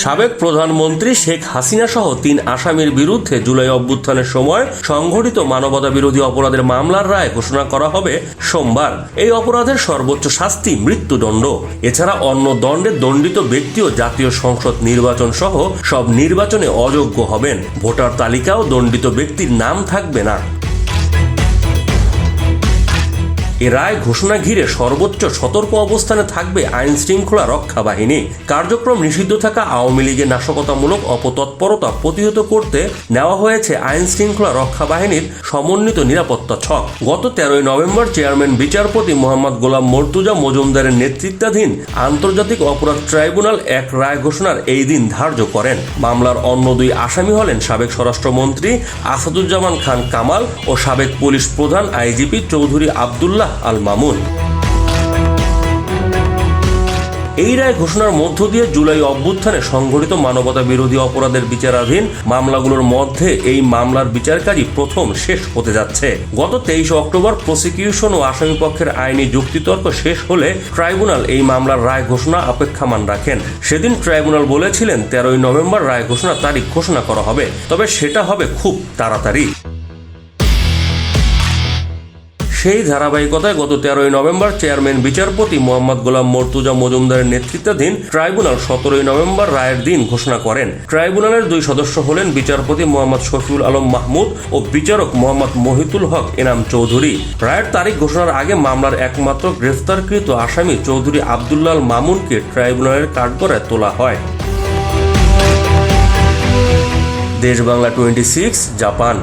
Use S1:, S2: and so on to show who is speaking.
S1: সাবেক প্রধানমন্ত্রী শেখ হাসিনা সহ 3 আসামির বিরুদ্ধে জুলাই অভ্যুত্থানের সময় সংঘটিত মানবতা বিরোধী অপরাধের মামলার রায় ঘোষণা করা হবে সোমবার। এই অপরাধের সর্বোচ্চ শাস্তি মৃত্যুদণ্ড। এছাড়া অন্য দণ্ডে দণ্ডিত ব্যক্তিও জাতীয় সংসদ নির্বাচন সহ সব নির্বাচনে অযোগ্য হবেন। ভোটার তালিকাও দণ্ডিত ব্যক্তির নাম থাকবে না। এ রায় ঘোষণা ঘিরে সর্বোচ্চ সতর্ক অবস্থানে থাকবে আইন শৃঙ্খলা রক্ষা বাহিনী। কার্যক্রম নিষিদ্ধ থাকা আওয়ামী লীগের নাশকতামূলক অপতৎপরতা প্রতিহত করতে নেওয়া হয়েছে আইন শৃঙ্খলা রক্ষা বাহিনীর সমন্বিত নিরাপত্তা ছক। গত 13 নভেম্বর চেয়ারম্যান বিচারপতি মোহাম্মদ গোলাম মর্তুজা মজুমদারের নেতৃত্বাধীন আন্তর্জাতিক অপরাধ ট্রাইব্যুনাল এক রায় ঘোষণার এই দিন ধার্য করেন। মামলার অন্য 2 আসামি হলেন সাবেক স্বরাষ্ট্রমন্ত্রী আসাদুজ্জামান খান কামাল ও সাবেক পুলিশ প্রধান আইজিপি চৌধুরী আব্দুল্লাহ আল মামুন। এই রায় ঘোষণার মধ্য দিয়ে জুলাই অভ্যুত্থানে সংঘটিত মানবতা বিরোধী অপরাধের বিচারাধীন মামলাগুলোর মধ্যে এই মামলার বিচারকারী প্রথম শেষ হতে যাচ্ছে। গত 23 অক্টোবর প্রসিকিউশন ও আসামিপক্ষের আইনি যুক্তিতর্ক শেষ হলে ট্রাইব্যুনাল এই মামলার রায় ঘোষণা অপেক্ষমাণ রাখেন। সেদিন ট্রাইব্যুনাল বলেছিলেন 13 নভেম্বর রায় ঘোষণার তারিখ ঘোষণা করা হবে, তবে সেটা হবে খুব তাড়াতাড়ি। সেই ধারাবাহিকতায় গত 13 নভেম্বর চেয়ারম্যান বিচারপতি মোহাম্মদ গোলাম মর্তুজা মজুমদারের নেতৃত্বাধীন ট্রাইব্যুনাল 17 নভেম্বর রায়ের দিন ঘোষণা করেন। ট্রাইব্যুনালের 2 সদস্য হলেন বিচারপতি মোহাম্মদ শফিউল আলম মাহমুদ ও বিচারক মোহাম্মদ মহিতুল হক এনাম চৌধুরী। রায়ের তারিখ ঘোষণার আগে মামলার একমাত্র গ্রেফতারকৃত আসামি চৌধুরী আব্দুল্লাহ আল মামুনকে ট্রাইব্যুনালের কাঠগড়ায় তোলা হয়। দেশ বাংলা 26, জাপান।